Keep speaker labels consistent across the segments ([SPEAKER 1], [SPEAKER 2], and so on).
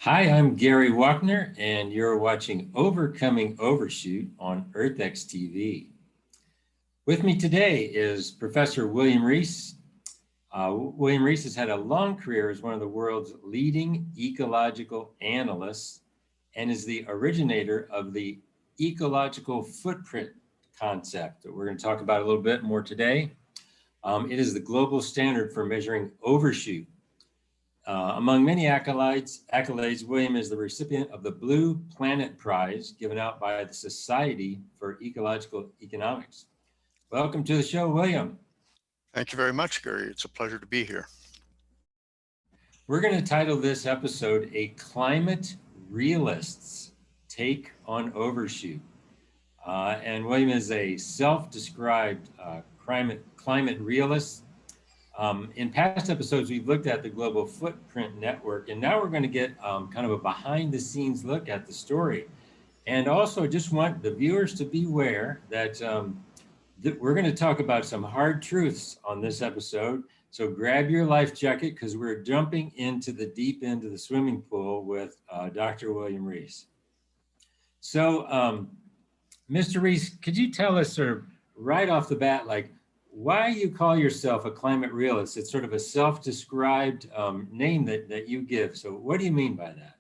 [SPEAKER 1] Hi, I'm Gary Wockner, and you're watching Overcoming Overshoot on EarthX TV. With me today is Professor William Reese. William Reese has had a long career as one of the world's leading ecological analysts and is the originator of the ecological footprint concept that we're going to talk about a little bit more today. It is the global standard for measuring overshoot. Among many accolades, William is the recipient of the Blue Planet Prize given out by the Society for Ecological Economics. Welcome to the show, William.
[SPEAKER 2] Thank you very much, Gary. It's a pleasure to be here.
[SPEAKER 1] We're going to title this episode A Climate Realist's Take on Overshoot. And William is a self-described climate realist. In past episodes, we've looked at the Global Footprint Network, and now we're going to get kind of a behind-the-scenes look at the story. And also, just want the viewers to beware that we're going to talk about some hard truths on this episode. So grab your life jacket because we're jumping into the deep end of the swimming pool with Dr. William Reese. So, Mr. Reese, could you tell us sort of right off the bat, like, why you call yourself a climate realist? It's sort of a self-described name that you give. So what do you mean by that?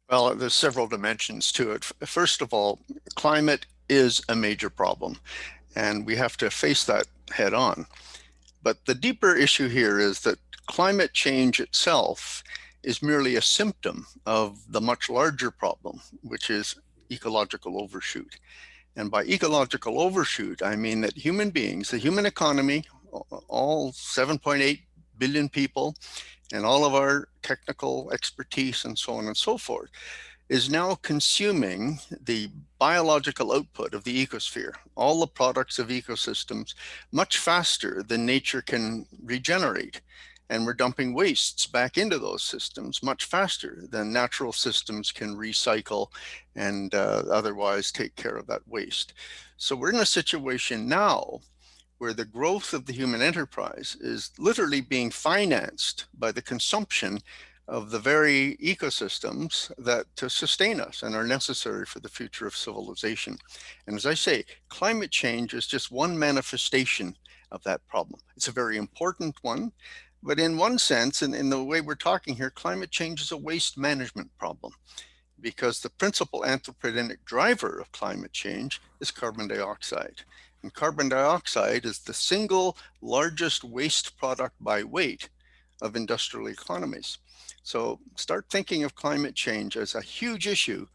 [SPEAKER 2] Well, there's several dimensions to it. First of all, climate is a major problem, and we have to face that head on. But the deeper issue here is that climate change itself is merely a symptom of the much larger problem, which is ecological overshoot. And by ecological overshoot, I mean that human beings, the human economy, all 7.8 billion people, and all of our technical expertise and so on and so forth, is now consuming the biological output of the ecosphere, all the products of ecosystems, much faster than nature can regenerate. And we're dumping wastes back into those systems much faster than natural systems can recycle and otherwise take care of that waste. So we're in a situation now where the growth of the human enterprise is literally being financed by the consumption of the very ecosystems that sustain us and are necessary for the future of civilization. And as I say, climate change is just one manifestation of that problem. It's a very important one. But in one sense, and in the way we're talking here, climate change is a waste management problem because the principal anthropogenic driver of climate change is carbon dioxide. And carbon dioxide is the single largest waste product by weight of industrial economies. So start thinking of climate change as a huge issue,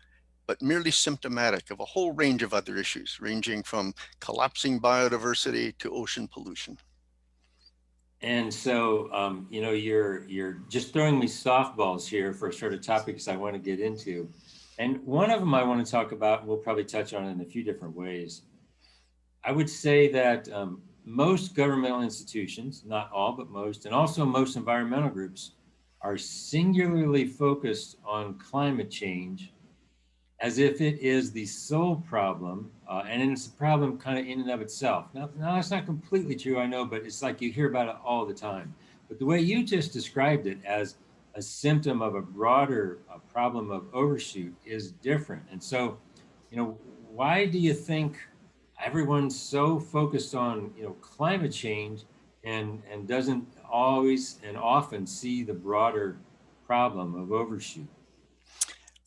[SPEAKER 2] but merely symptomatic of a whole range of other issues, ranging from collapsing biodiversity to ocean pollution.
[SPEAKER 1] And so, you're just throwing me softballs here for sort of topics I want to get into. And one of them I want to talk about, we'll probably touch on it in a few different ways. I would say that most governmental institutions, not all, but most, and also most environmental groups are singularly focused on climate change as if it is the sole problem, and it's a problem kind of in and of itself. Now, that's not completely true, I know, but it's like you hear about it all the time. But the way you just described it as a symptom of a broader problem of overshoot is different. And so, why do you think everyone's so focused on, climate change and doesn't always and often see the broader problem of overshoot?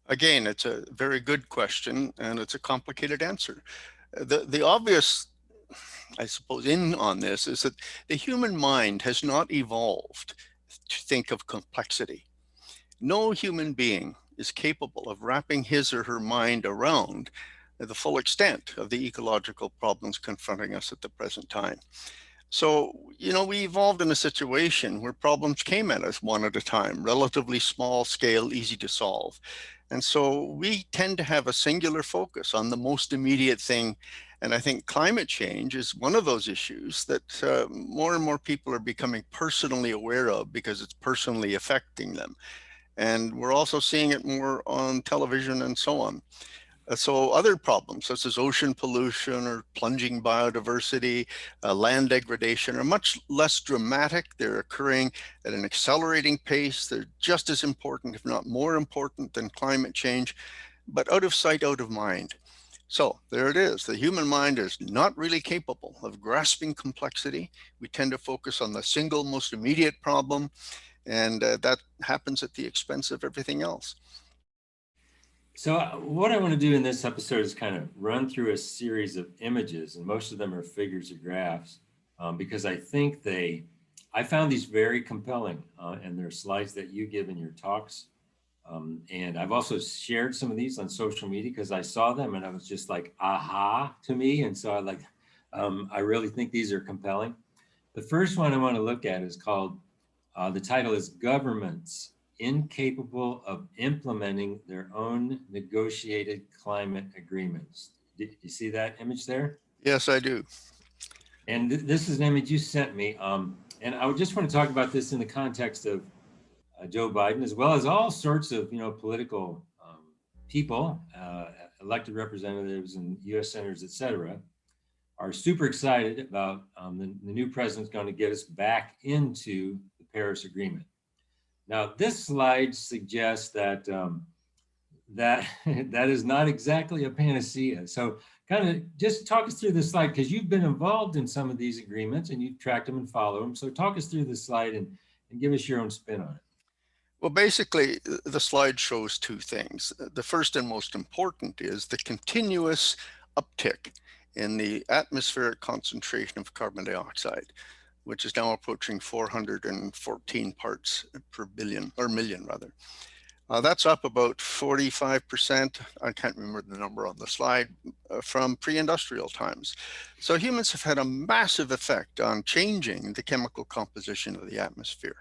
[SPEAKER 2] Again, it's a very good question, and it's a complicated answer. The obvious, I suppose, in on this is that the human mind has not evolved to think of complexity. No human being is capable of wrapping his or her mind around the full extent of the ecological problems confronting us at the present time. So, we evolved in a situation where problems came at us one at a time, relatively small scale, easy to solve. And so we tend to have a singular focus on the most immediate thing. And I think climate change is one of those issues that more and more people are becoming personally aware of because it's personally affecting them. And we're also seeing it more on television and so on. So other problems such as ocean pollution or plunging biodiversity, land degradation are much less dramatic. They're occurring at an accelerating pace. They're just as important, if not more important than climate change, but out of sight, out of mind. So there it is. The human mind is not really capable of grasping complexity. We tend to focus on the single most immediate problem, and that happens at the expense of everything else.
[SPEAKER 1] So what I want to do in this episode is kind of run through a series of images, and most of them are figures or graphs, because I found these very compelling, and they're slides that you give in your talks. And I've also shared some of these on social media because I saw them and I was just like, aha to me. And so I really think these are compelling. The first one I want to look at is called, the title is Governments Incapable of Implementing Their Own Negotiated Climate Agreements. Did you see that image there?
[SPEAKER 2] Yes, I do.
[SPEAKER 1] And this is an image you sent me. And I would just want to talk about this in the context of Joe Biden, as well as all sorts of political people, elected representatives and U.S. senators, et cetera, are super excited about the new president's going to get us back into the Paris Agreement. Now, this slide suggests that that that is not exactly a panacea. So, kind of just talk us through this slide because you've been involved in some of these agreements and you've tracked them and followed them. So, talk us through this slide and give us your own spin on it.
[SPEAKER 2] Well, basically, the slide shows two things. The first and most important is the continuous uptick in the atmospheric concentration of carbon dioxide, which is now approaching 414 parts per billion, or million rather. That's up about 45%. I can't remember the number on the slide, from pre-industrial times. So humans have had a massive effect on changing the chemical composition of the atmosphere.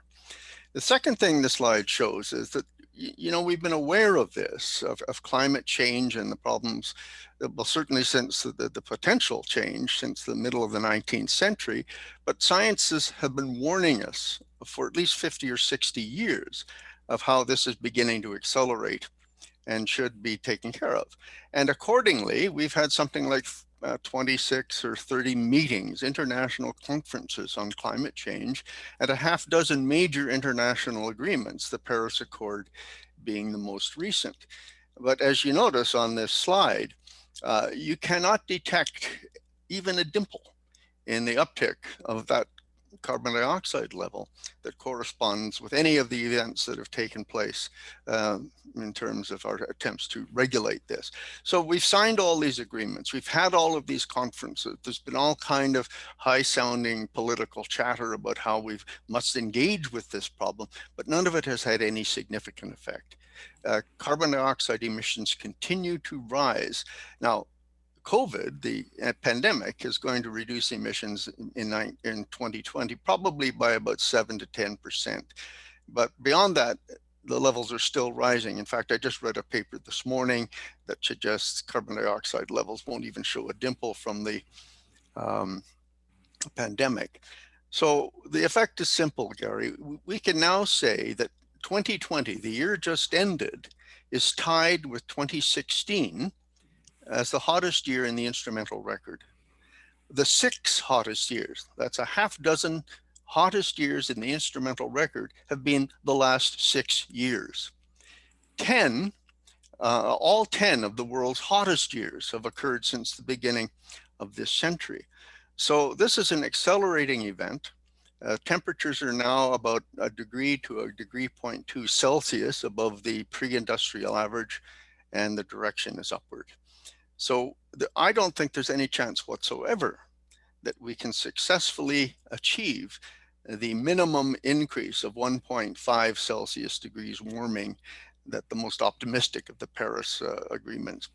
[SPEAKER 2] The second thing the slide shows is that, we've been aware of this, of climate change and the problems, well, certainly since the potential change since the middle of the 19th century, but scientists have been warning us for at least 50 or 60 years of how this is beginning to accelerate and should be taken care of. And accordingly, we've had something like 26 or 30 meetings, international conferences on climate change, and a half dozen major international agreements, the Paris Accord being the most recent. But as you notice on this slide, you cannot detect even a dimple in the uptick of that carbon dioxide level that corresponds with any of the events that have taken place in terms of our attempts to regulate this. So we've signed all these agreements. We've had all of these conferences. There's been all kind of high-sounding political chatter about how we must engage with this problem, but none of it has had any significant effect. Carbon dioxide emissions continue to rise. Now, COVID, the pandemic, is going to reduce emissions in 2020 probably by about 7 to 10%. But beyond that, the levels are still rising. In fact, I just read a paper this morning that suggests carbon dioxide levels won't even show a dimple from the pandemic. So the effect is simple, Gary. We can now say that 2020, the year just ended, is tied with 2016 as the hottest year in the instrumental record. The 6 hottest years, that's a half dozen hottest years in the instrumental record, have been the last 6 years. All 10 of the world's hottest years have occurred since the beginning of this century. So this is an accelerating event. Temperatures are now about a degree to a degree 0.2 Celsius above the pre-industrial average, and the direction is upward. So I don't think there's any chance whatsoever that we can successfully achieve the minimum increase of 1.5 Celsius degrees warming that the most optimistic of the Paris agreements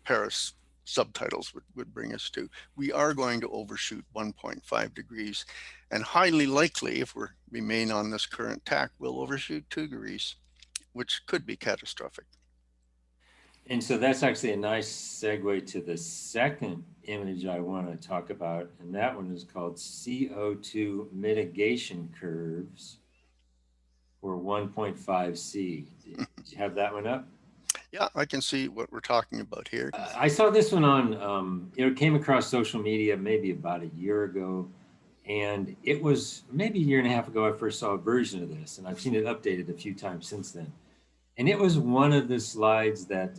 [SPEAKER 2] Paris subtitles would bring us to. We are going to overshoot 1.5 degrees, and highly likely, if we remain on this current tack, we'll overshoot 2 degrees, which could be catastrophic.
[SPEAKER 1] And so that's actually a nice segue to the second image I want to talk about. And that one is called CO2 mitigation curves for 1.5C. Did you have that one up?
[SPEAKER 2] Yeah, I can see what we're talking about here.
[SPEAKER 1] I saw this one on, it came across social media maybe about a year ago, and it was maybe a year and a half ago I first saw a version of this, and I've seen it updated a few times since then. And it was one of the slides that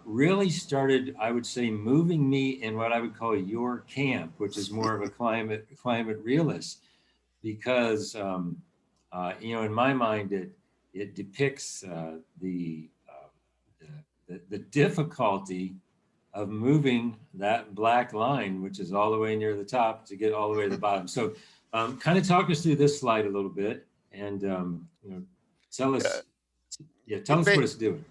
[SPEAKER 1] really started, I would say, moving me in what I would call your camp, which is more of a climate realist, because in my mind it depicts the difficulty of moving that black line, which is all the way near the top, to get all the way to the bottom. So, kind of talk us through this slide a little bit, and tell
[SPEAKER 2] Yeah,
[SPEAKER 1] us, tell
[SPEAKER 2] it
[SPEAKER 1] us
[SPEAKER 2] ba-
[SPEAKER 1] what it's doing.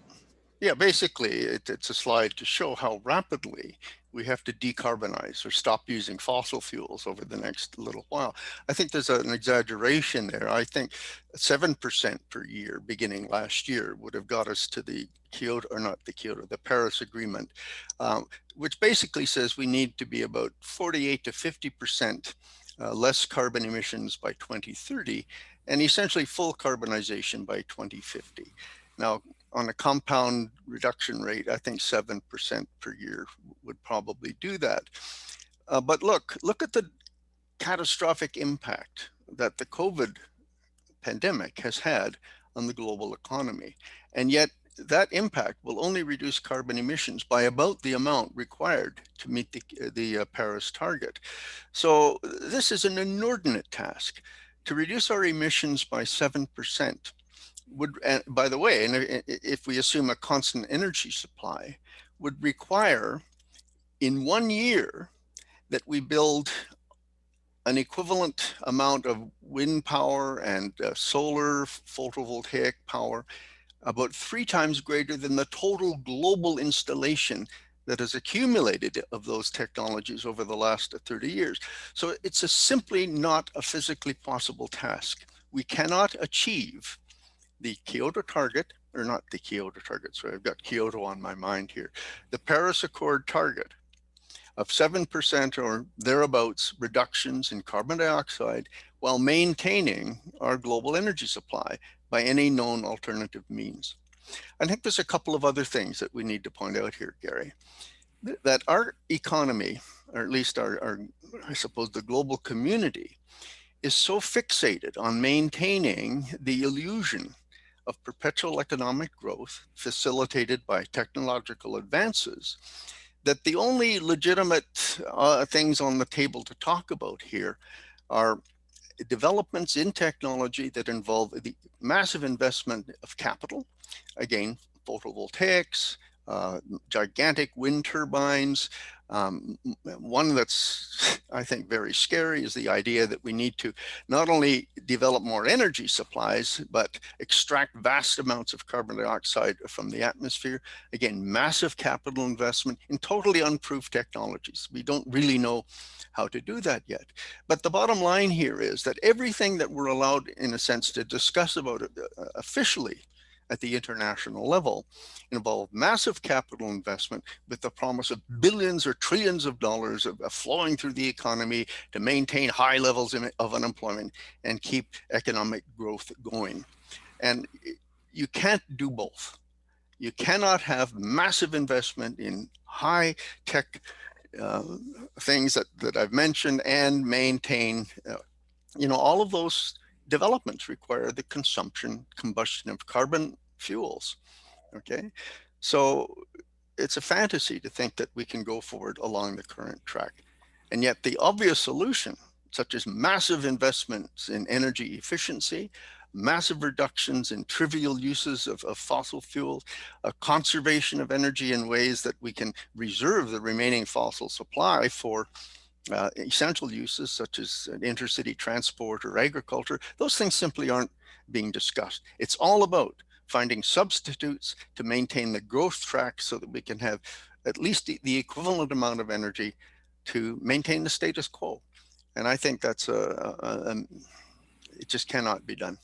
[SPEAKER 2] Yeah, basically, it's a slide to show how rapidly we have to decarbonize or stop using fossil fuels over the next little while. I think there's an exaggeration there. I think 7% per year beginning last year would have got us to the the Paris Agreement, which basically says we need to be about 48 to 50% less carbon emissions by 2030 and essentially full carbonization by 2050. Now, on a compound reduction rate, I think 7% per year would probably do that. But look at the catastrophic impact that the COVID pandemic has had on the global economy. And yet that impact will only reduce carbon emissions by about the amount required to meet the Paris target. So this is an inordinate task. To reduce our emissions by 7%, would, and by the way, and if we assume a constant energy supply, would require in 1 year that we build an equivalent amount of wind power and solar photovoltaic power, about 3 times greater than the total global installation that has accumulated of those technologies over the last 30 years. So it's simply not a physically possible task. We cannot achieve the Kyoto target, or not the Kyoto target, sorry, I've got Kyoto on my mind here, the Paris Accord target of 7% or thereabouts reductions in carbon dioxide while maintaining our global energy supply by any known alternative means. I think there's a couple of other things that we need to point out here, Gary, that our economy, or at least I suppose the global community, is so fixated on maintaining the illusion of perpetual economic growth facilitated by technological advances that the only legitimate things on the table to talk about here are developments in technology that involve the massive investment of capital, again, photovoltaics, gigantic wind turbines. One that's, I think, very scary is the idea that we need to not only develop more energy supplies, but extract vast amounts of carbon dioxide from the atmosphere. Again, massive capital investment in totally unproved technologies. We don't really know how to do that yet. But the bottom line here is that everything that we're allowed, in a sense, to discuss about it officially at the international level involve massive capital investment with the promise of billions or trillions of dollars of flowing through the economy to maintain high levels of unemployment and keep economic growth going. And you can't do both. You cannot have massive investment in high tech things that I've mentioned and maintain, all of those developments require the combustion of carbon fuels. Okay, so it's a fantasy to think that we can go forward along the current track. And yet the obvious solution, such as massive investments in energy efficiency, massive reductions in trivial uses of fossil fuels, a conservation of energy in ways that we can reserve the remaining fossil supply for essential uses such as intercity transport or agriculture, those things simply aren't being discussed. It's all about finding substitutes to maintain the growth track so that we can have at least the equivalent amount of energy to maintain the status quo. And I think that's it just cannot be done.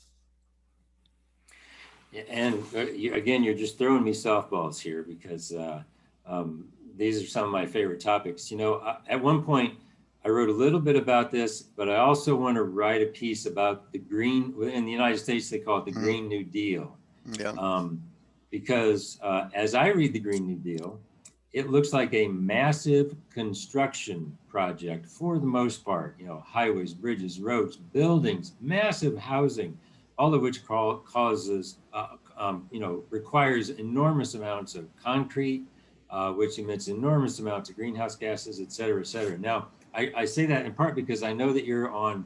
[SPEAKER 1] And again, you're just throwing me softballs here because these are some of my favorite topics. At one point, I wrote a little bit about this, but I also want to write a piece about the green. In the United States, they call it the Green New Deal.
[SPEAKER 2] Yeah.
[SPEAKER 1] because as I read the Green New Deal, it looks like a massive construction project for the most part. You know, highways, bridges, roads, buildings, massive housing, all of which causes, requires enormous amounts of concrete, which emits enormous amounts of greenhouse gases, et cetera, et cetera. Now, I say that in part because I know that you're on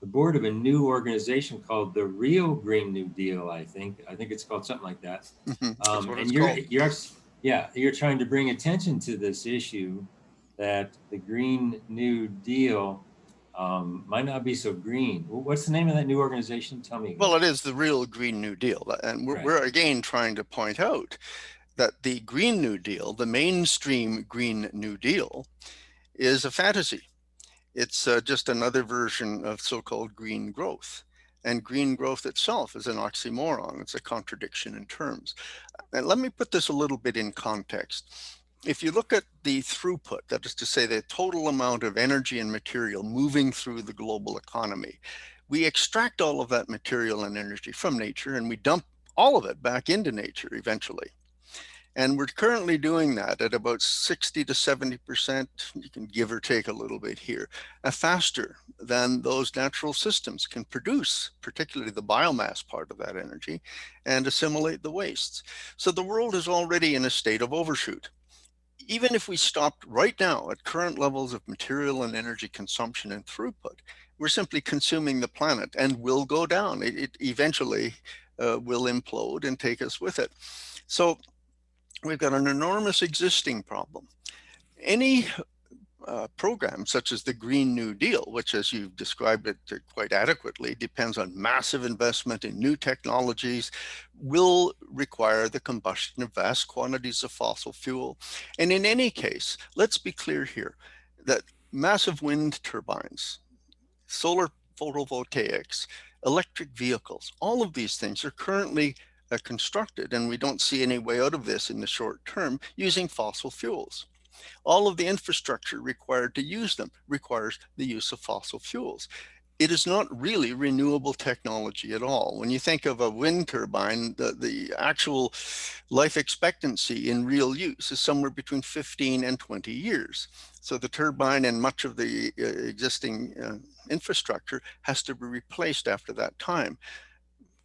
[SPEAKER 1] the board of a new organization called the Real Green New Deal. I think it's called something like that.
[SPEAKER 2] That's what
[SPEAKER 1] And
[SPEAKER 2] it's called.
[SPEAKER 1] you're trying to bring attention to this issue that the Green New Deal might not be so green. What's the name of that new organization? Tell me again.
[SPEAKER 2] Well, it is the real Green New Deal. And
[SPEAKER 1] Right.
[SPEAKER 2] we're again trying to point out that the Green New Deal, the mainstream Green New Deal, is a fantasy. It's just another version of so-called green growth. And green growth itself is an oxymoron. It's a contradiction in terms. And let me put this a little bit in context. If you look at the throughput, that is to say, the total amount of energy and material moving through the global economy, we extract all of that material and energy from nature and we dump all of it back into nature eventually. And we're currently doing that at about 60 to 70%, you can give or take a little bit here, faster than those natural systems can produce, particularly the biomass part of that energy, and assimilate the wastes. So the world is already in a state of overshoot. Even if we stopped right now at current levels of material and energy consumption and throughput, we're simply consuming the planet and will go down. It eventually will implode and take us with it. So we've got an enormous existing problem. Any program such as the Green New Deal, which, as you've described it quite adequately, depends on massive investment in new technologies, will require the combustion of vast quantities of fossil fuel. And in any case, let's be clear here that massive wind turbines, solar photovoltaics, electric vehicles, all of these things are currently constructed, and we don't see any way out of this in the short term, using fossil fuels. All of the infrastructure required to use them requires the use of fossil fuels. It is not really renewable technology at all. When you think of a wind turbine, the actual life expectancy in real use is somewhere between 15 and 20 years. So the turbine and much of the existing infrastructure has to be replaced after that time.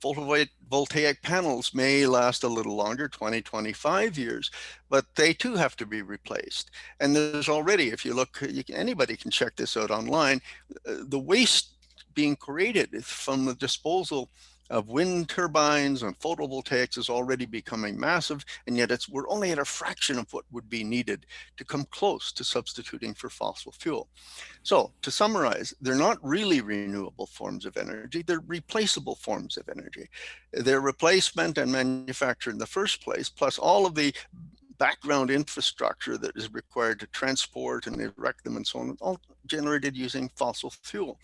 [SPEAKER 2] Photovoltaic panels may last a little longer, 20, 25 years, but they too have to be replaced. And there's already, if you look, anybody can check this out online, the waste being created from the disposal of wind turbines and photovoltaics is already becoming massive, and yet we're only at a fraction of what would be needed to come close to substituting for fossil fuel. So to summarize, they're not really renewable forms of energy, they're replaceable forms of energy. Their replacement and manufacture in the first place, plus all of the background infrastructure that is required to transport and erect them and so on, all generated using fossil fuel.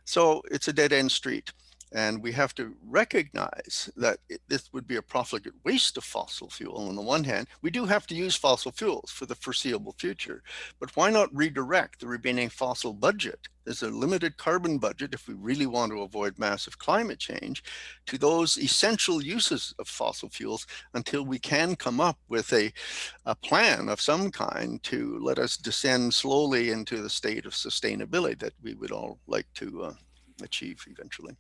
[SPEAKER 2] So it's a dead end street. And we have to recognize that this would be a profligate waste of fossil fuel. On the one hand, we do have to use fossil fuels for the foreseeable future, but why not redirect the remaining fossil budget? There's a limited carbon budget if we really want to avoid massive climate change, to those essential uses of fossil fuels until we can come up with a plan of some kind to let us descend slowly into the state of sustainability that we would all like to achieve eventually.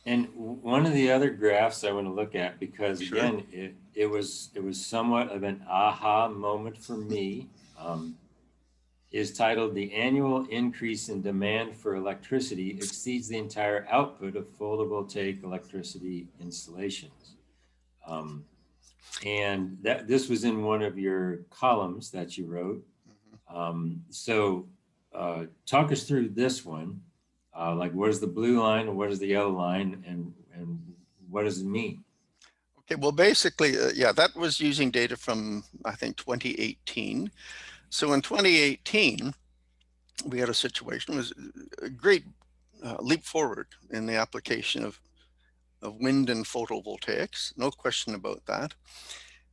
[SPEAKER 1] And one of the other graphs I want to look at, because
[SPEAKER 2] Sure.
[SPEAKER 1] again, it was somewhat of an aha moment for me, is titled "The Annual Increase in Demand for Electricity Exceeds the Entire Output of Photovoltaic Electricity Installations." Um, and that this was in one of your columns that you wrote. So talk us through this one. Like, what is the blue line and what is the yellow line, and what does it mean?
[SPEAKER 2] Okay, well, basically, yeah, that was using data from, I think, 2018. So in 2018, we had a situation, it was a great leap forward in the application of wind and photovoltaics, no question about that.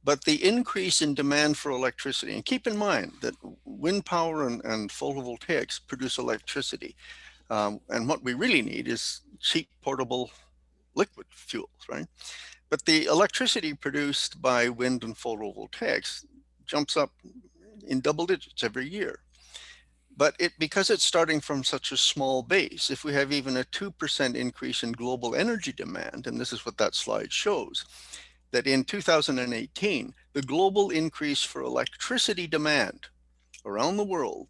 [SPEAKER 2] But the increase in demand for electricity, and keep in mind that wind power and photovoltaics produce electricity. And what we really need is cheap, portable liquid fuels, right? But the electricity produced by wind and photovoltaics jumps up in double digits every year. But because it's starting from such a small base, if we have even a 2% increase in global energy demand, and this is what that slide shows, that in 2018, the global increase for electricity demand around the world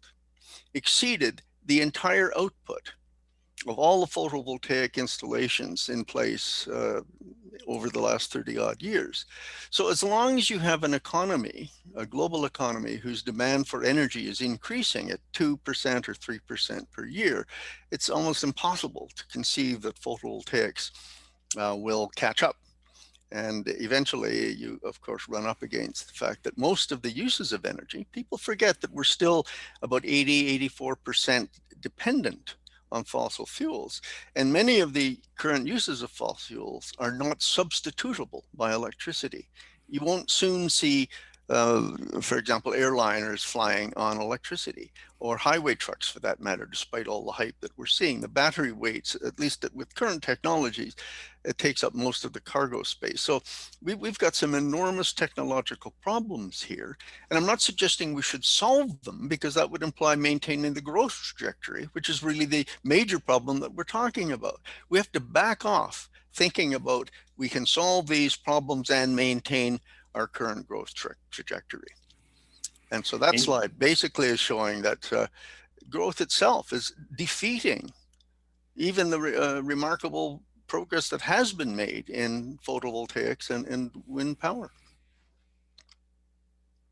[SPEAKER 2] exceeded the entire output of all the photovoltaic installations in place over the last 30 odd years. So as long as you have an economy, a global economy whose demand for energy is increasing at 2% or 3% per year, it's almost impossible to conceive that photovoltaics will catch up. And eventually, you, of course, run up against the fact that most of the uses of energy, people forget that we're still about 84% dependent on fossil fuels. And many of the current uses of fossil fuels are not substitutable by electricity. You won't soon see, for example, airliners flying on electricity, or highway trucks for that matter, despite all the hype that we're seeing. The battery weights, at least with current technologies, it takes up most of the cargo space. So we've got some enormous technological problems here. And I'm not suggesting we should solve them, because that would imply maintaining the growth trajectory, which is really the major problem that we're talking about. We have to back off thinking about we can solve these problems and maintain our current growth trajectory. And so that
[SPEAKER 1] And,
[SPEAKER 2] slide basically is showing that growth itself is defeating even the remarkable progress that has been made in photovoltaics and wind power.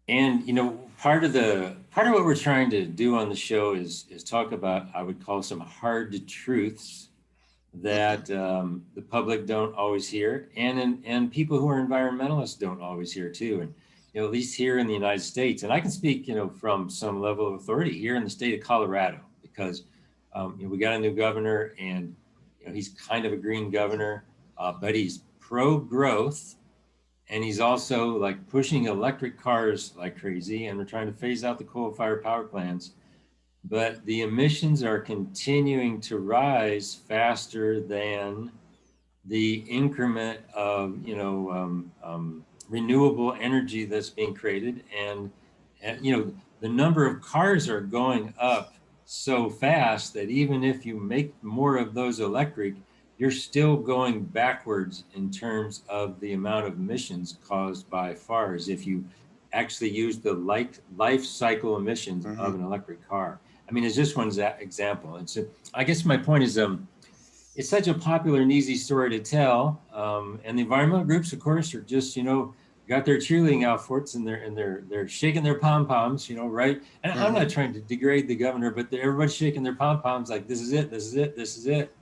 [SPEAKER 1] and you know, part of what we're trying to do on the show is talk about, I would call, some hard truths
[SPEAKER 2] Mm-hmm.
[SPEAKER 1] that the public don't always hear, and people who are environmentalists don't always hear too. And you know, at least here in the United States, and I can speak, you know, from some level of authority here in the state of Colorado, because you know, we got a new governor, and you know, he's kind of a green governor, but he's pro growth, and he's also like pushing electric cars like crazy, and we're trying to phase out the coal-fired power plants, but the emissions are continuing to rise faster than the increment of, you know, renewable energy that's being created. And you know, the number of cars are going up so fast that even if you make more of those electric, you're still going backwards in terms of the amount of emissions caused by fires if you actually use the life cycle emissions
[SPEAKER 2] Mm-hmm.
[SPEAKER 1] of an electric car. I mean, it's just one example. And so I guess my point is, it's such a popular and easy story to tell. And the environmental groups, of course, are just, you know, got their cheerleading outfits, and they're shaking their pom poms, you know, right? And I'm
[SPEAKER 2] Mm-hmm.
[SPEAKER 1] not trying to degrade the governor, but everybody's shaking their pom poms like, this is it, this is it, this is it.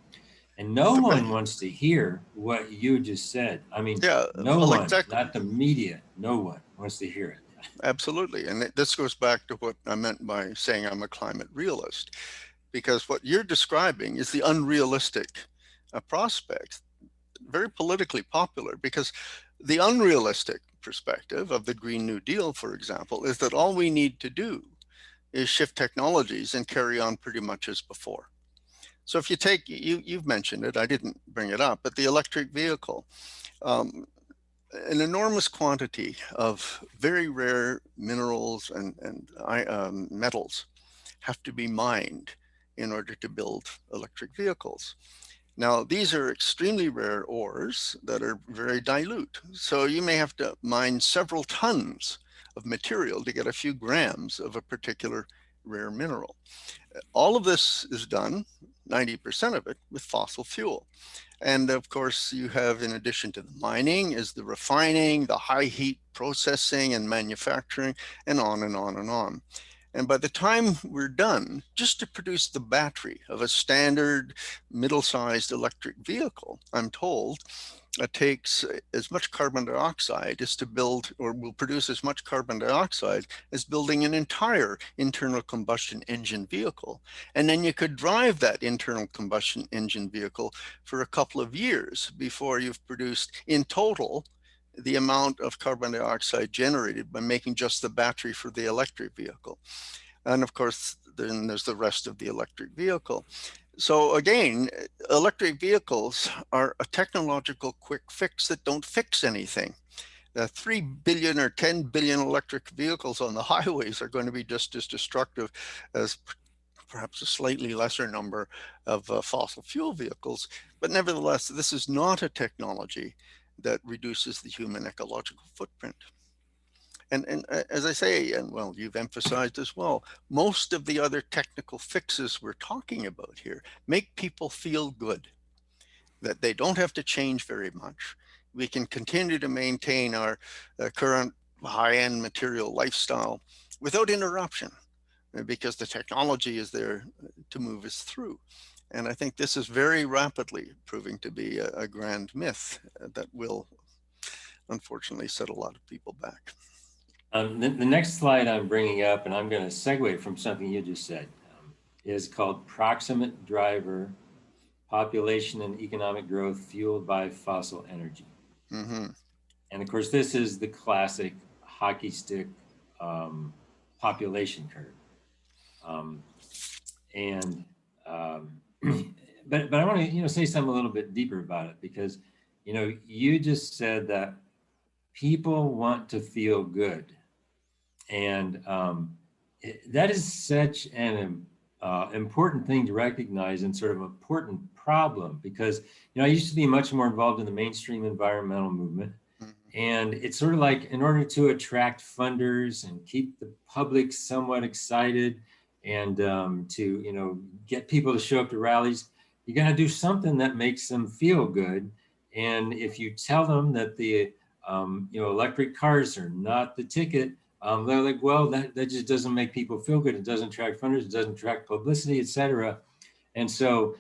[SPEAKER 1] And no one wants to hear what you just said. I mean,
[SPEAKER 2] Yeah,
[SPEAKER 1] no
[SPEAKER 2] well,
[SPEAKER 1] one,
[SPEAKER 2] exactly.
[SPEAKER 1] not the media, no one wants to hear it.
[SPEAKER 2] Absolutely. And this goes back to what I meant by saying I'm a climate realist, because what you're describing is the unrealistic prospect, very politically popular, because the unrealistic perspective of the Green New Deal, for example, is that all we need to do is shift technologies and carry on pretty much as before. So if you take, you've mentioned it, I didn't bring it up, but the electric vehicle, um, an enormous quantity of very rare minerals and metals have to be mined in order to build electric vehicles. Now, these are extremely rare ores that are very dilute. So you may have to mine several tons of material to get a few grams of a particular rare mineral. All of this is done, 90% of it, with fossil fuel. And of course, you have, in addition to the mining, is the refining, the high heat processing and manufacturing, and on and on and on. And by the time we're done, just to produce the battery of a standard middle-sized electric vehicle, I'm told, it takes as much carbon dioxide as to build, or will produce as much carbon dioxide as building an entire internal combustion engine vehicle. And then you could drive that internal combustion engine vehicle for a couple of years before you've produced in total the amount of carbon dioxide generated by making just the battery for the electric vehicle. And of course, then there's the rest of the electric vehicle. So again, electric vehicles are a technological quick fix that don't fix anything. The 3 billion or 10 billion electric vehicles on the highways are going to be just as destructive as perhaps a slightly lesser number of fossil fuel vehicles. But nevertheless, this is not a technology that reduces the human ecological footprint. And as I say, and well, you've emphasized as well, most of the other technical fixes we're talking about here make people feel good, that they don't have to change very much. We can continue to maintain our current high-end material lifestyle without interruption because the technology is there to move us through. And I think this is very rapidly proving to be a grand myth that will unfortunately set a lot of people back.
[SPEAKER 1] The next slide I'm bringing up, and I'm going to segue from something you just said, is called Proximate Driver, Population and Economic Growth Fueled by Fossil Energy.
[SPEAKER 2] Mm-hmm.
[SPEAKER 1] And of course, this is the classic hockey stick population curve. Um, and but I want to say something a little bit deeper about it, because you just said that people want to feel good, and that is such an important thing to recognize, and sort of an important problem, because I used to be much more involved in the mainstream environmental movement. And it's sort of like, in order to attract funders and keep the public somewhat excited, and to get people to show up to rallies, you got to do something that makes them feel good. And if you tell them that the electric cars are not the ticket, they're like, well, that just doesn't make people feel good. It doesn't attract funders. It doesn't attract publicity, et cetera. And so,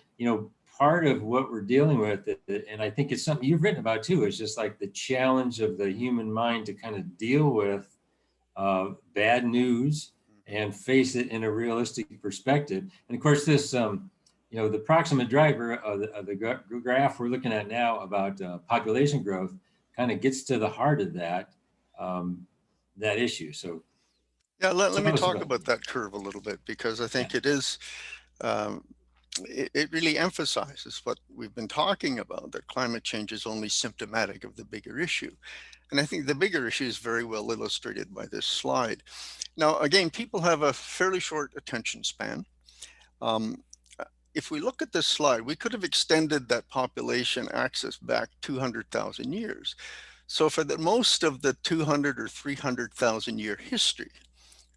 [SPEAKER 1] part of what we're dealing with, and I think it's something you've written about too, is just like the challenge of the human mind to kind of deal with bad news and face it in a realistic perspective. And of course, this, the proximate driver of the graph we're looking at now about population growth kind of gets to the heart of that issue. So
[SPEAKER 2] yeah, let me
[SPEAKER 1] tell us
[SPEAKER 2] talk
[SPEAKER 1] about
[SPEAKER 2] about that curve a little bit, because I
[SPEAKER 1] yeah.
[SPEAKER 2] think um, it really emphasizes what we've been talking about, that climate change is only symptomatic of the bigger issue. And I think the bigger issue is very well illustrated by this slide. Now, again, people have a fairly short attention span. Um, if we look at this slide, we could have extended that population axis back 200,000 years. So for the most of the 200 or 300,000 year history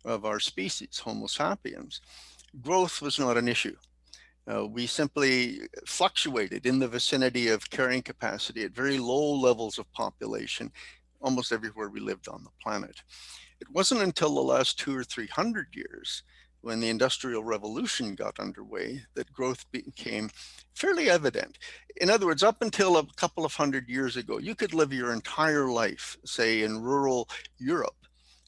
[SPEAKER 2] of our species, Homo sapiens, growth was not an issue. We simply fluctuated in the vicinity of carrying capacity at very low levels of population almost everywhere we lived on the planet. It wasn't until the last 200 or 300 years, when the Industrial Revolution got underway, that growth became fairly evident. In other words, up until a couple of hundred years ago, you could live your entire life, say in rural Europe,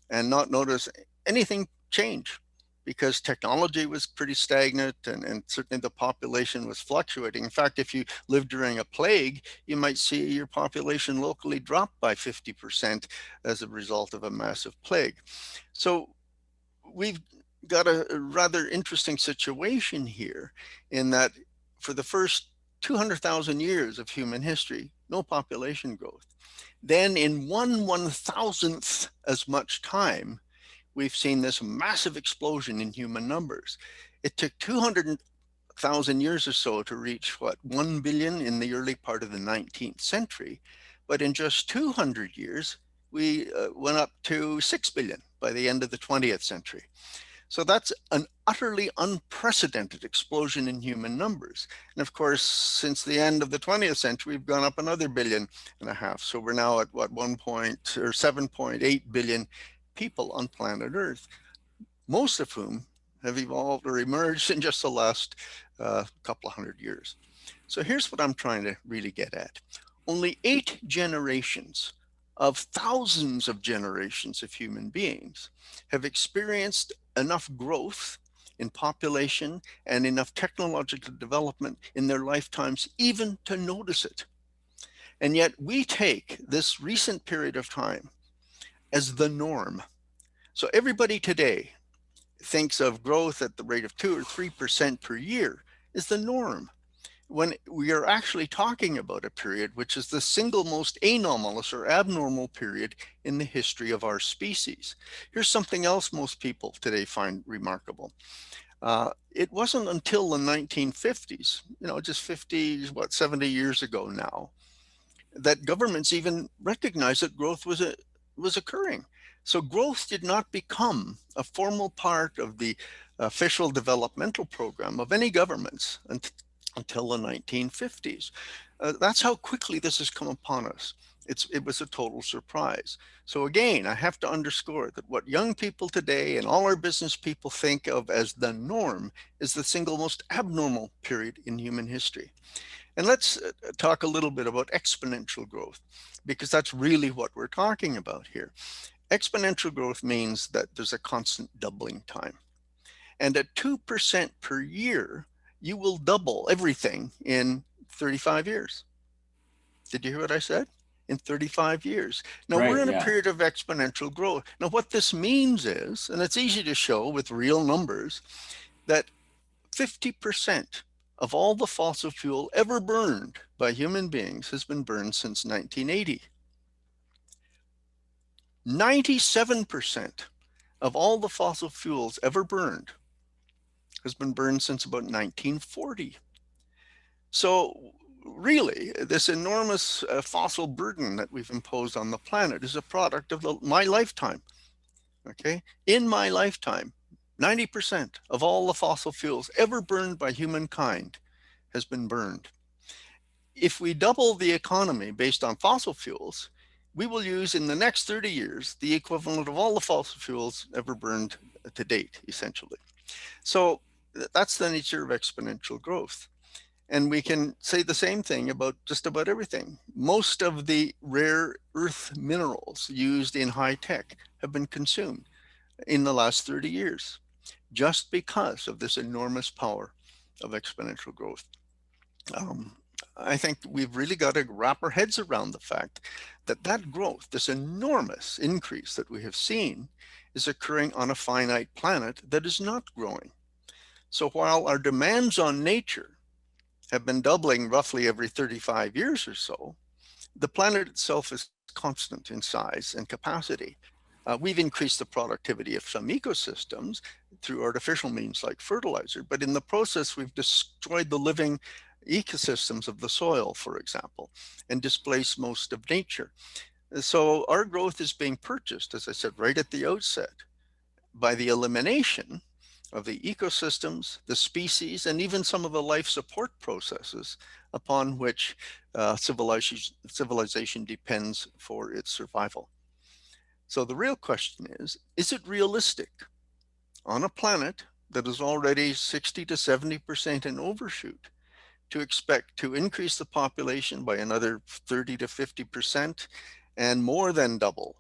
[SPEAKER 2] and not notice anything change, because technology was pretty stagnant, and certainly the population was fluctuating. In fact, if you lived during a plague, you might see your population locally drop by 50% as a result of a massive plague. So we've got a rather interesting situation here, in that for the first 200,000 years of human history, no population growth. Then in 1/1000th as much time, we've seen this massive explosion in human numbers. It took 200,000 years or so to reach, what, 1 billion in the early part of the 19th century. But in just 200 years, we went up to 6 billion by the end of the 20th century. So that's an utterly unprecedented explosion in human numbers. And of course, since the end of the 20th century, we've gone up another 1.5 billion. So we're now at what, 7.8 billion people on planet Earth, most of whom have evolved or emerged in just the last couple of hundred years. So here's what I'm trying to really get at. Only 8 generations of thousands of generations of human beings have experienced enough growth in population and enough technological development in their lifetimes even to notice it. And yet we take this recent period of time as the norm. So everybody today thinks of growth at the rate of 2 or 3% per year is the norm, when we are actually talking about a period which is the single most anomalous or abnormal period in the history of our species. Here's something else most people today find remarkable. It wasn't until the 1950s, just 50, 70 years ago now, that governments even recognized that growth was occurring. So growth did not become a formal part of the official developmental program of any governments until the 1950s. That's how quickly this has come upon us. It was a total surprise. So again, I have to underscore that what young people today and all our business people think of as the norm is the single most abnormal period in human history. And let's talk a little bit about exponential growth, because that's really what we're talking about here. Exponential growth means that there's a constant doubling time. And at 2% per year, you will double everything in 35 years. Did you hear what I said? In 35 years. Now we're
[SPEAKER 1] Right.
[SPEAKER 2] in a
[SPEAKER 1] Yeah.
[SPEAKER 2] period of exponential growth. Now, what this means is, and it's easy to show with real numbers, that 50% of all the fossil fuel ever burned by human beings has been burned since 1980. 97% of all the fossil fuels ever burned has been burned since about 1940. So really, this enormous fossil burden that we've imposed on the planet is a product of my lifetime. Okay, in my lifetime, 90% of all the fossil fuels ever burned by humankind has been burned. If we double the economy based on fossil fuels, we will use in the next 30 years the equivalent of all the fossil fuels ever burned to date, essentially. So that's the nature of exponential growth. And we can say the same thing about just about everything. Most of the rare earth minerals used in high tech have been consumed in the last 30 years, just because of this enormous power of exponential growth. Um, I think we've really got to wrap our heads around the fact that that growth, this enormous increase that we have seen, is occurring on a finite planet that is not growing. So while our demands on nature have been doubling roughly every 35 years or so, the planet itself is constant in size and capacity. We've increased the productivity of some ecosystems through artificial means like fertilizer, but in the process, we've destroyed the living ecosystems of the soil, for example, and displaced most of nature. So our growth is being purchased, as I said right at the outset, by the elimination of the ecosystems, the species, and even some of the life support processes upon which civilization depends for its survival. So the real question is it realistic on a planet that is already 60 to 70% in overshoot to expect to increase the population by another 30 to 50% and more than double?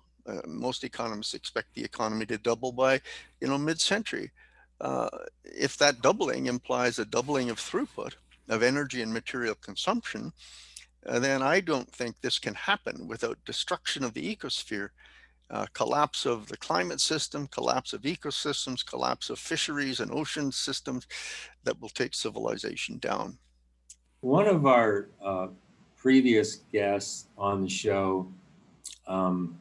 [SPEAKER 2] Most economists expect the economy to double by, mid-century. If that doubling implies a doubling of throughput of energy and material consumption, then I don't think this can happen without destruction of the ecosphere, collapse of the climate system, collapse of ecosystems, collapse of fisheries and ocean systems that will take civilization down.
[SPEAKER 1] One of our previous guests on the show um,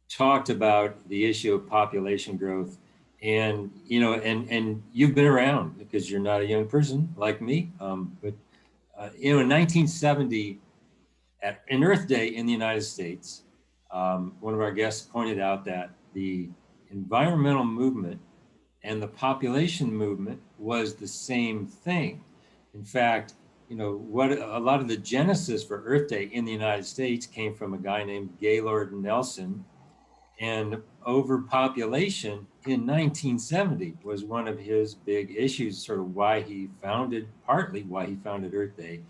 [SPEAKER 1] talked about the issue of population growth, and and you've been around because you're not a young person like me, but in 1970, at an Earth Day in the United States, one of our guests pointed out that the environmental movement and the population movement was the same thing. In fact, what a lot of the genesis for Earth Day in the United States came from a guy named Gaylord Nelson, and overpopulation in 1970 was one of his big issues, sort of partly why he founded Earth Day,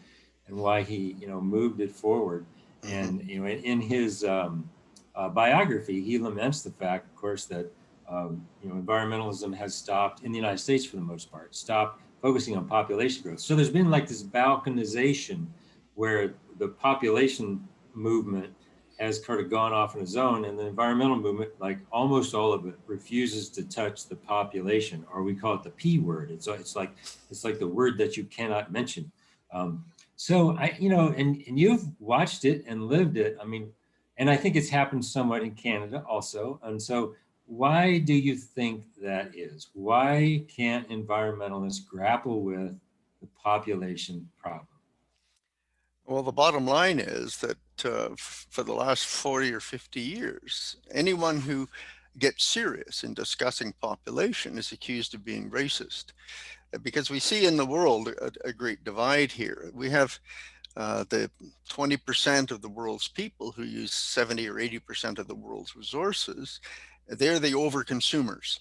[SPEAKER 1] and why he moved it forward.
[SPEAKER 2] Mhm.
[SPEAKER 1] And in his biography, he laments the fact, of course, that environmentalism has stopped in the United States for the most part, stopped focusing on population growth. So there's been like this balkanization where the population movement has sort of gone off on its own, and the environmental movement, like almost all of it, refuses to touch the population, or we call it the P word. It's like the word that you cannot mention. Um, so and you've watched it and lived it. I mean, and I think it's happened somewhat in Canada also. And so, why do you think that is? Why can't environmentalists grapple with the population problem?
[SPEAKER 2] Well, the bottom line is that for the last 40 or 50 years, anyone who gets serious in discussing population is accused of being racist. Because we see in the world a great divide here. We have the 20% of the world's people who use 70 or 80% of the world's resources. They're the overconsumers.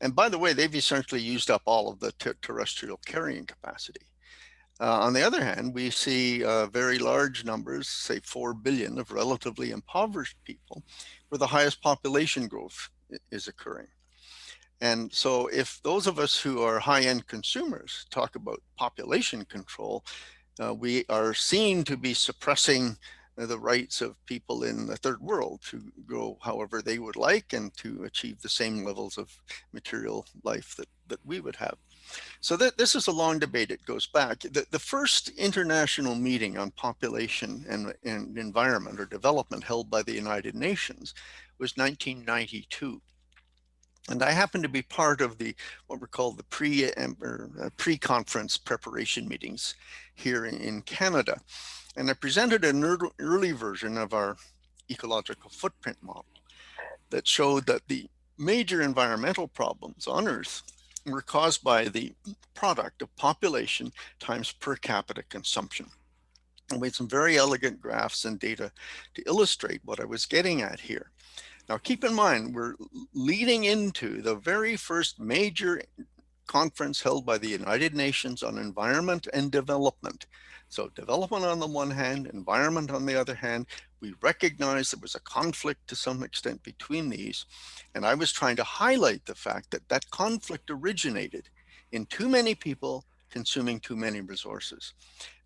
[SPEAKER 2] And by the way, they've essentially used up all of the terrestrial carrying capacity. On the other hand, we see very large numbers, say 4 billion, of relatively impoverished people where the highest population growth is occurring. And so if those of us who are high-end consumers talk about population control, we are seen to be suppressing the rights of people in the third world to grow however they would like and to achieve the same levels of material life that we would have. So this is a long debate. It goes back. The first international meeting on population and environment or development held by the United Nations was 1992. And I happened to be part of what were called the pre-conference preparation meetings here in Canada. And I presented an early version of our ecological footprint model that showed that the major environmental problems on Earth were caused by the product of population times per capita consumption. I made some very elegant graphs and data to illustrate what I was getting at here. Now, keep in mind, we're leading into the very first major conference held by the United Nations on environment and development. So development on the one hand, environment on the other hand. We recognize there was a conflict to some extent between these. And I was trying to highlight the fact that that conflict originated in too many people consuming too many resources.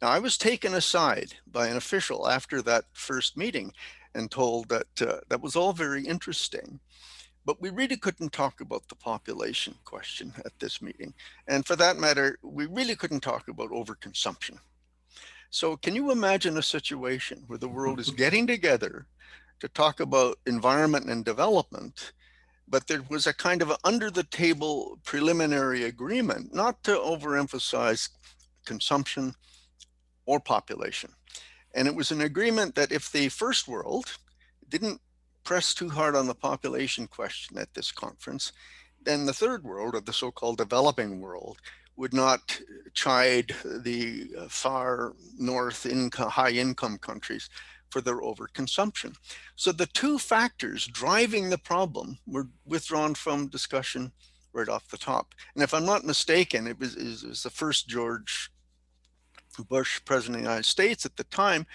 [SPEAKER 2] Now, I was taken aside by an official after that first meeting and told that that was all very interesting, but we really couldn't talk about the population question at this meeting. And for that matter, we really couldn't talk about overconsumption. So can you imagine a situation where the world is getting together to talk about environment and development, but there was a kind of under the table preliminary agreement not to overemphasize consumption or population? And it was an agreement that if the first world didn't press too hard on the population question at this conference, then the third world, or the so-called developing world, would not chide the far north high income countries for their overconsumption. So the two factors driving the problem were withdrawn from discussion right off the top. And if I'm not mistaken, it was the first George Bush, president of the United States at the time,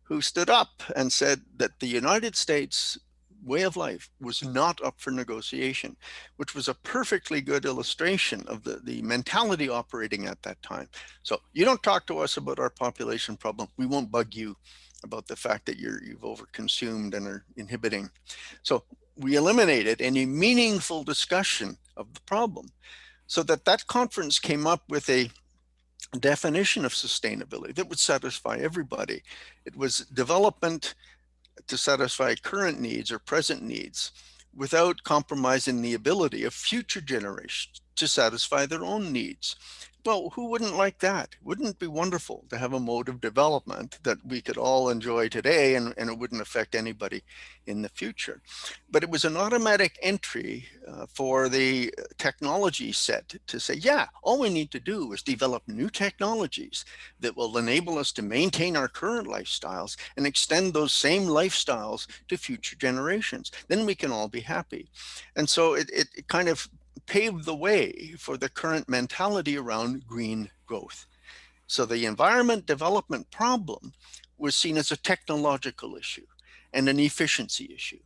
[SPEAKER 2] who stood up and said that the United States way of life was not up for negotiation, which was a perfectly good illustration of the mentality operating at that time. So you don't talk to us about our population problem, we won't bug you about the fact that you've overconsumed and are inhibiting. So we eliminated any meaningful discussion of the problem, so that conference came up with a definition of sustainability that would satisfy everybody. It was development to satisfy current needs or present needs without compromising the ability of future generations to satisfy their own needs. Well, who wouldn't like that? Wouldn't it be wonderful to have a mode of development that we could all enjoy today and it wouldn't affect anybody in the future? But it was an automatic entry for the technology set to say, yeah, all we need to do is develop new technologies that will enable us to maintain our current lifestyles and extend those same lifestyles to future generations. Then we can all be happy. And so it kind of paved the way for the current mentality around green growth. So the environment development problem was seen as a technological issue and an efficiency issue.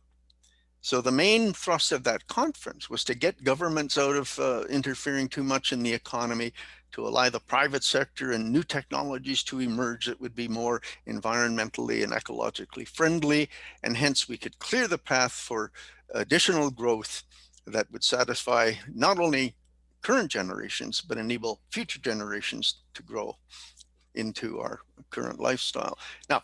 [SPEAKER 2] So the main thrust of that conference was to get governments out of interfering too much in the economy, to allow the private sector and new technologies to emerge that would be more environmentally and ecologically friendly. And hence we could clear the path for additional growth that would satisfy not only current generations, but enable future generations to grow into our current lifestyle. Now,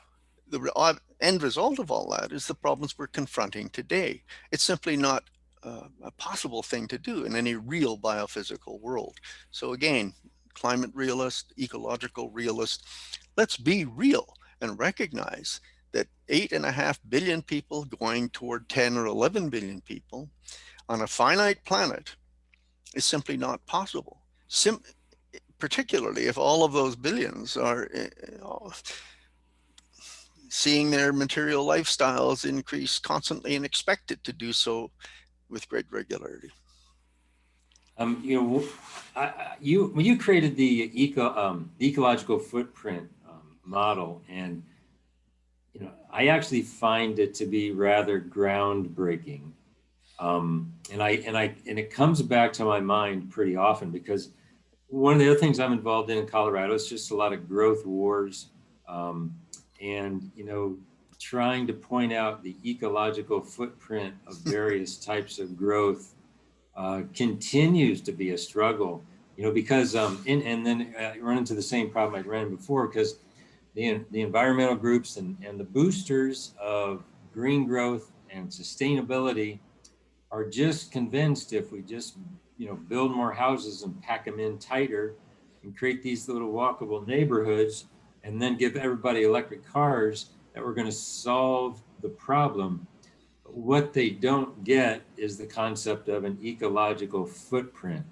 [SPEAKER 2] the end result of all that is the problems we're confronting today. It's simply not a possible thing to do in any real biophysical world. So again, climate realist, ecological realist, let's be real and recognize that 8.5 billion people going toward 10 or 11 billion people on a finite planet is simply not possible. Particularly if all of those billions are seeing their material lifestyles increase constantly and expected to do so with great regularity.
[SPEAKER 1] You know, when you created the ecological footprint model, and I actually find it to be rather groundbreaking. And it comes back to my mind pretty often because one of the other things I'm involved in Colorado is just a lot of growth wars, um, and trying to point out the ecological footprint of various types of growth continues to be a struggle. Because and then run into the same problem I'd ran into before because the environmental groups and the boosters of green growth and sustainability are just convinced if we just build more houses and pack them in tighter and create these little walkable neighborhoods and then give everybody electric cars that we're going to solve the problem. But what they don't get is the concept of an ecological footprint,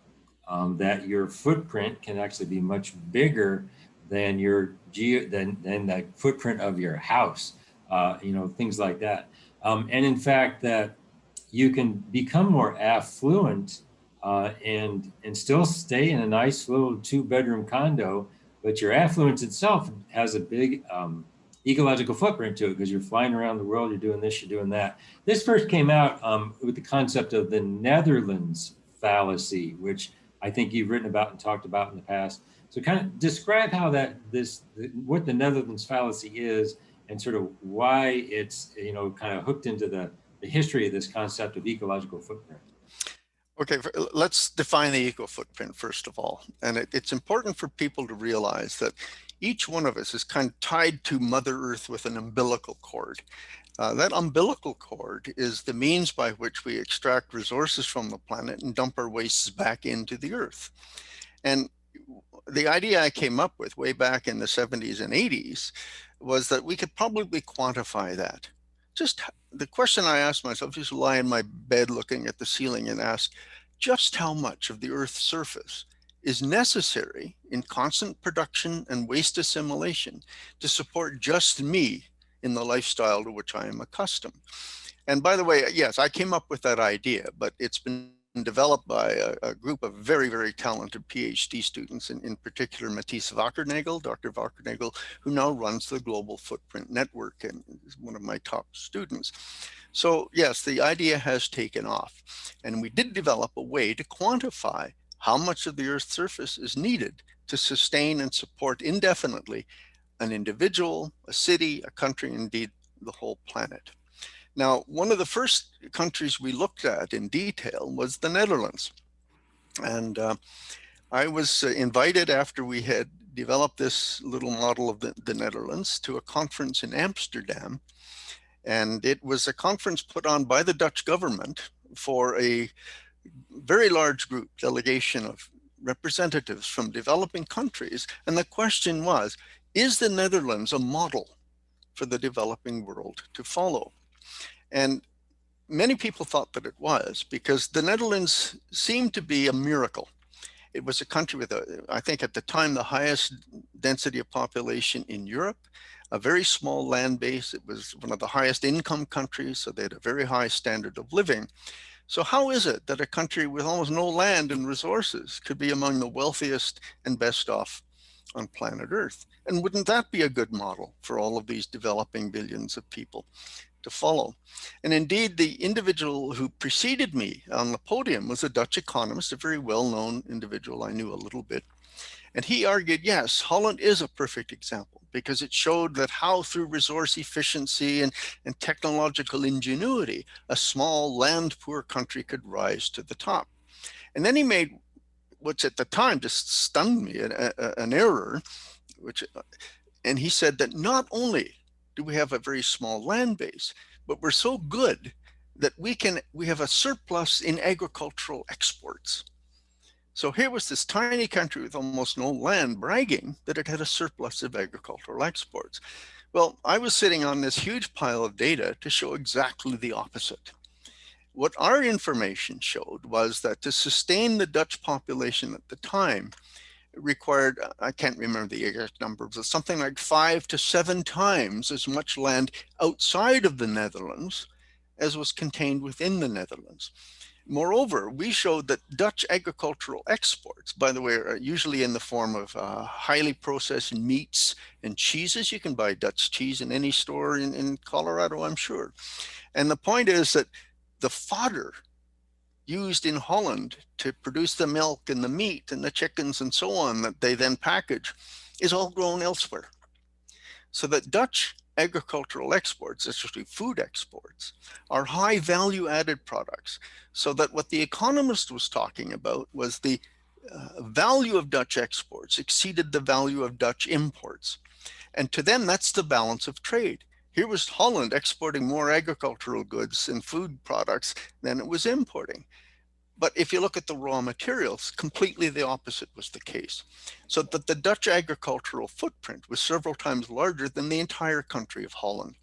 [SPEAKER 1] that your footprint can actually be much bigger than than the footprint of your house, things like that. And in fact, that you can become more affluent and still stay in a nice little 2-bedroom condo, but your affluence itself has a big ecological footprint to it because you're flying around the world, you're doing this, you're doing that. This first came out with the concept of the Netherlands fallacy, which I think you've written about and talked about in the past. So kind of describe how what the Netherlands fallacy is and sort of why it's kind of hooked into the history of this concept of ecological footprint.
[SPEAKER 2] Okay, let's define the eco footprint first of all. And it's important for people to realize that each one of us is kind of tied to Mother Earth with an umbilical cord. That umbilical cord is the means by which we extract resources from the planet and dump our wastes back into the earth. And the idea I came up with way back in the 70s and 80s was that we could probably quantify that. Just the question I asked myself, just lie in my bed looking at the ceiling and ask, just how much of the Earth's surface is necessary in constant production and waste assimilation to support just me in the lifestyle to which I am accustomed? And by the way, yes, I came up with that idea, but it's been developed by a group of very, very talented PhD students, in particular Matthijs Wackernagel, Dr. Wackernagel, who now runs the Global Footprint Network and is one of my top students. So yes, the idea has taken off. And we did develop a way to quantify how much of the Earth's surface is needed to sustain and support indefinitely an individual, a city, a country, indeed the whole planet. Now, one of the first countries we looked at in detail was the Netherlands. And I was invited after we had developed this little model of the Netherlands to a conference in Amsterdam. And it was a conference put on by the Dutch government for a very large group delegation of representatives from developing countries. And the question was, is the Netherlands a model for the developing world to follow? And many people thought that it was because the Netherlands seemed to be a miracle. It was a country with, I think at the time, the highest density of population in Europe, a very small land base. It was one of the highest income countries, so they had a very high standard of living. So how is it that a country with almost no land and resources could be among the wealthiest and best off on planet Earth? And wouldn't that be a good model for all of these developing billions of people to follow. And indeed, the individual who preceded me on the podium was a Dutch economist, a very well-known individual I knew a little bit. And he argued, yes, Holland is a perfect example because it showed that how through resource efficiency and technological ingenuity, a small land poor country could rise to the top. And then he made which at the time just stunned me, an error, and he said that not only do we have a very small land base, but we're so good that we have a surplus in agricultural exports. So here was this tiny country with almost no land bragging that it had a surplus of agricultural exports. Well, I was sitting on this huge pile of data to show exactly the opposite. What our information showed was that to sustain the Dutch population at the time, it required, I can't remember the exact number, but something like 5 to 7 times as much land outside of the Netherlands as was contained within the Netherlands. Moreover, we showed that Dutch agricultural exports, by the way, are usually in the form of highly processed meats and cheeses. You can buy Dutch cheese in any store in Colorado, I'm sure. And the point is that the fodder used in Holland to produce the milk and the meat and the chickens and so on that they then package is all grown elsewhere. So that Dutch agricultural exports, especially food exports, are high value added products. So that what the economist was talking about was the value of Dutch exports exceeded the value of Dutch imports. And to them, that's the balance of trade. Here was Holland exporting more agricultural goods and food products than it was importing. But if you look at the raw materials, completely the opposite was the case. So that the Dutch agricultural footprint was several times larger than the entire country of Holland.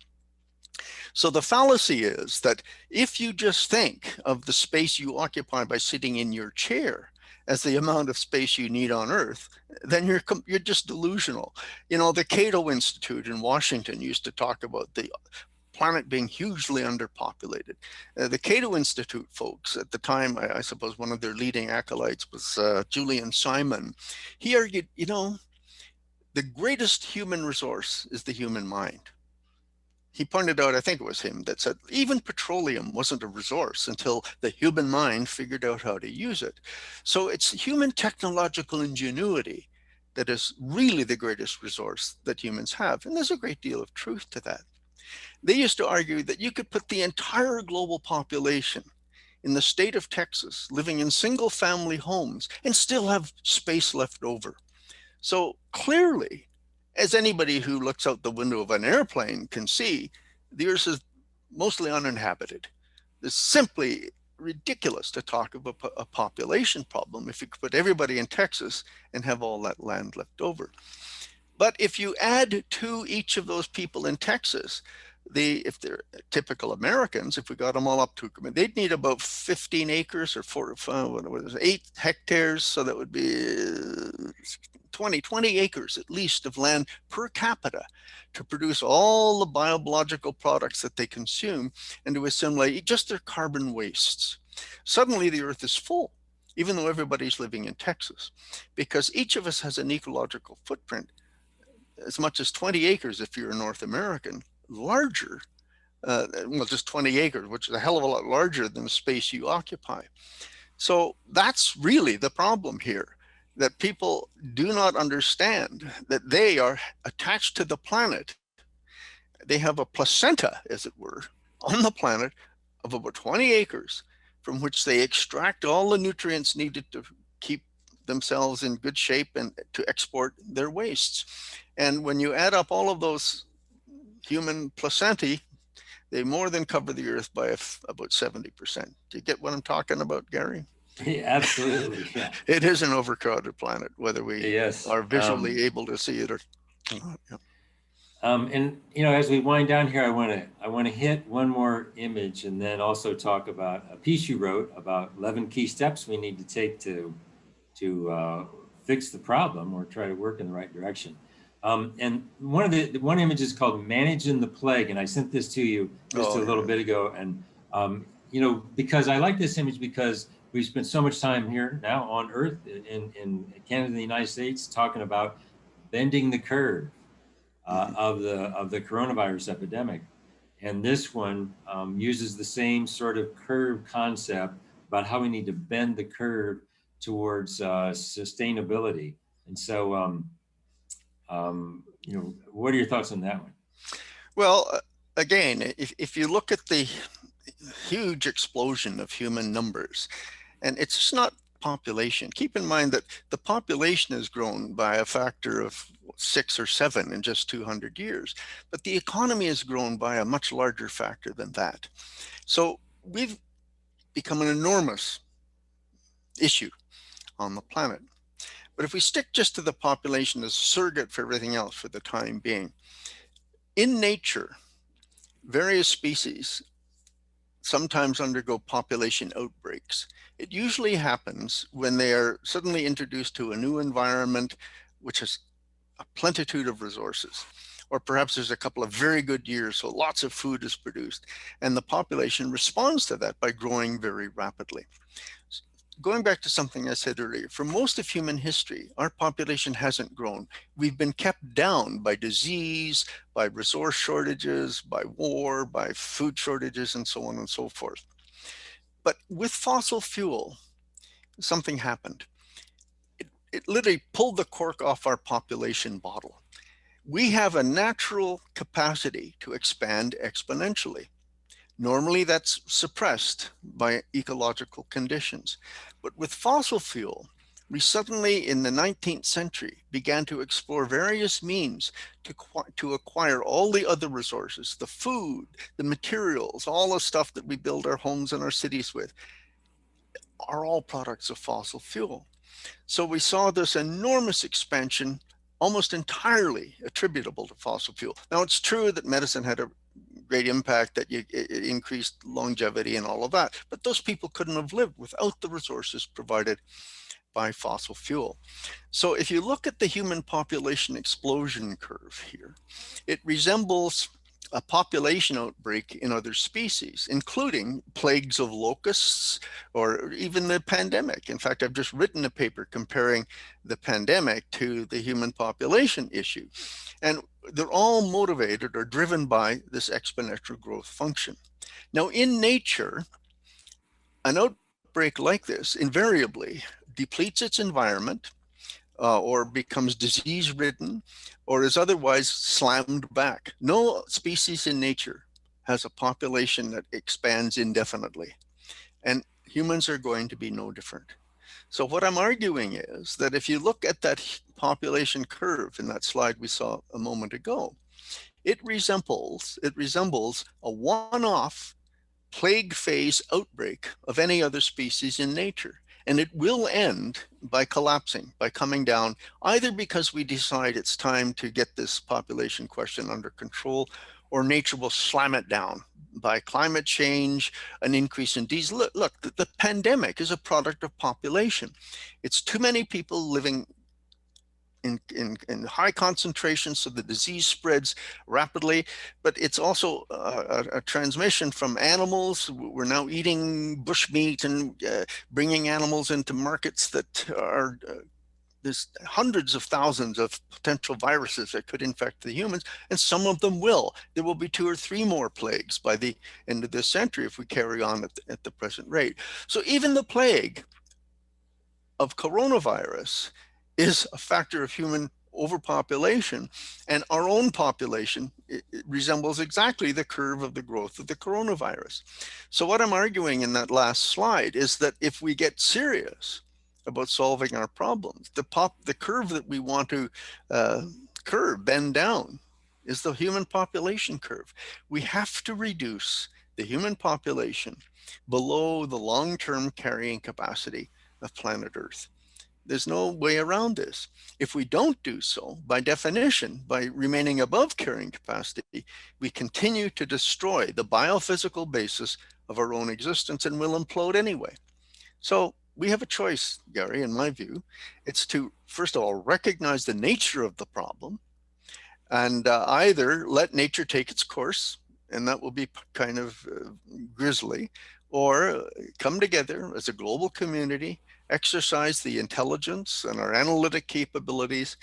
[SPEAKER 2] So the fallacy is that if you just think of the space you occupy by sitting in your chair as the amount of space you need on Earth, then you're just delusional. You know, the Cato Institute in Washington used to talk about the planet being hugely underpopulated. The Cato Institute folks at the time, I suppose one of their leading acolytes was Julian Simon. He argued, you know, the greatest human resource is the human mind. He pointed out, I think it was him, that said even petroleum wasn't a resource until the human mind figured out how to use it. So it's human technological ingenuity that is really the greatest resource that humans have. And there's a great deal of truth to that. They used to argue that you could put the entire global population in the state of Texas living in single family homes and still have space left over. So clearly, as anybody who looks out the window of an airplane can see, the Earth is mostly uninhabited. It's simply ridiculous to talk of a population problem if you could put everybody in Texas and have all that land left over. But if you add to each of those people in Texas, if they're typical Americans, if we got them all up to, they'd need about 15 acres or 8 hectares. So that would be 20 acres at least of land per capita to produce all the biological products that they consume and to assimilate just their carbon wastes. Suddenly the Earth is full, even though everybody's living in Texas, because each of us has an ecological footprint as much as 20 acres if you're a North American, larger, well, just 20 acres, which is a hell of a lot larger than the space you occupy. So that's really the problem here, that people do not understand that they are attached to the planet. They have a placenta, as it were, on the planet of about 20 acres from which they extract all the nutrients needed to keep themselves in good shape and to export their wastes. And when you add up all of those human placentae, they more than cover the Earth by about 70%. Do you get what I'm talking about, Gary?
[SPEAKER 1] Yeah, absolutely. Yeah.
[SPEAKER 2] It is an overcrowded planet, whether we
[SPEAKER 1] Yes.
[SPEAKER 2] are visually able to see it or not. Yeah.
[SPEAKER 1] And you know, as we wind down here, I want to hit one more image, and then also talk about a piece you wrote about 11 key steps we need to take to fix the problem or try to work in the right direction. And one image is called "Managing the Plague," and I sent this to you just a little bit ago. And you know, because I like this image because we've spent so much time here now on Earth in Canada and the United States talking about bending the curve of the coronavirus epidemic. And this one uses the same sort of curve concept about how we need to bend the curve towards sustainability. And so, what are your thoughts on that one?
[SPEAKER 2] Well, again, if you look at the huge explosion of human numbers, and it's just not population. Keep in mind that the population has grown by a factor of 6 or 7 in just 200 years, but the economy has grown by a much larger factor than that. So we've become an enormous issue on the planet. But if we stick just to the population as a surrogate for everything else for the time being, in nature, various species sometimes undergo population outbreaks. It usually happens when they are suddenly introduced to a new environment, which has a plenitude of resources. Or perhaps there's a couple of very good years, so lots of food is produced, and the population responds to that by growing very rapidly. Going back to something I said earlier, for most of human history, our population hasn't grown. We've been kept down by disease, by resource shortages, by war, by food shortages, and so on and so forth. But with fossil fuel, something happened. It literally pulled the cork off our population bottle. We have a natural capacity to expand exponentially. Normally that's suppressed by ecological conditions. But with fossil fuel, we suddenly in the 19th century began to explore various means to acquire all the other resources, the food, the materials, all the stuff that we build our homes and our cities with, are all products of fossil fuel. So we saw this enormous expansion almost entirely attributable to fossil fuel. Now it's true that medicine had a great impact, that it increased longevity and all of that, but those people couldn't have lived without the resources provided by fossil fuel. So if you look at the human population explosion curve here, it resembles a population outbreak in other species, including plagues of locusts or even the pandemic. In fact, I've just written a paper comparing the pandemic to the human population issue. And they're all motivated or driven by this exponential growth function. Now, in nature, an outbreak like this invariably depletes its environment, or becomes disease ridden, or is otherwise slammed back. No species in nature has a population that expands indefinitely, and humans are going to be no different. So what I'm arguing is that if you look at that population curve in that slide we saw a moment ago, it resembles a one-off plague phase outbreak of any other species in nature. And it will end by collapsing, by coming down, either because we decide it's time to get this population question under control, or nature will slam it down by climate change, an increase in disease. Look, the pandemic is a product of population. It's too many people living in high concentrations, so the disease spreads rapidly, but it's also a transmission from animals. We're now eating bush meat and bringing animals into markets that are there's hundreds of thousands of potential viruses that could infect the humans, and some of them will. There will be 2 or 3 more plagues by the end of this century if we carry on at the present rate. So even the plague of coronavirus is a factor of human overpopulation, and our own population it resembles exactly the curve of the growth of the coronavirus. So what I'm arguing in that last slide is that if we get serious about solving our problems, the curve that we want to bend down, is the human population curve. We have to reduce the human population below the long-term carrying capacity of planet Earth. There's no way around this. If we don't do so, by definition, by remaining above carrying capacity, we continue to destroy the biophysical basis of our own existence and will implode anyway. So we have a choice, Gary, in my view. It's to, first of all, recognize the nature of the problem and either let nature take its course, and that will be kind of grisly, or come together as a global community, exercise the intelligence and our analytic capabilities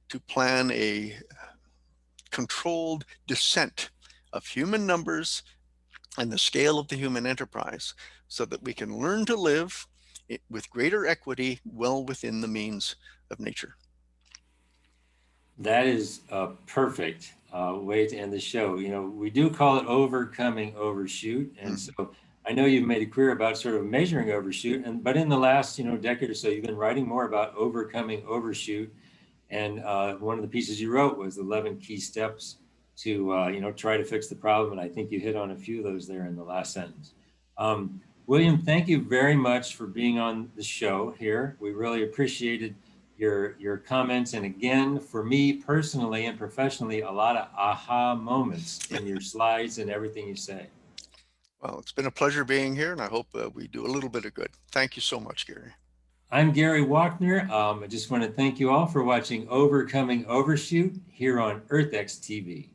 [SPEAKER 2] to plan a controlled descent of human numbers and the scale of the human enterprise so that we can learn to live with greater equity well within the means of nature.
[SPEAKER 1] That is a perfect way to end the show. You know, we do call it overcoming overshoot, and
[SPEAKER 2] Mhm.
[SPEAKER 1] so I know you've made a career about sort of measuring overshoot, and but in the last decade or so, you've been writing more about overcoming overshoot. And one of the pieces you wrote was 11 key steps to try to fix the problem. And I think you hit on a few of those there in the last sentence. William, thank you very much for being on the show here. We really appreciated your comments. And again, for me personally and professionally, a lot of aha moments in your slides and everything you say.
[SPEAKER 2] Well, it's been a pleasure being here, and I hope we do a little bit of good. Thank you so much, Gary.
[SPEAKER 1] I'm Gary Wockner. I just want to thank you all for watching Overcoming Overshoot here on EarthX TV.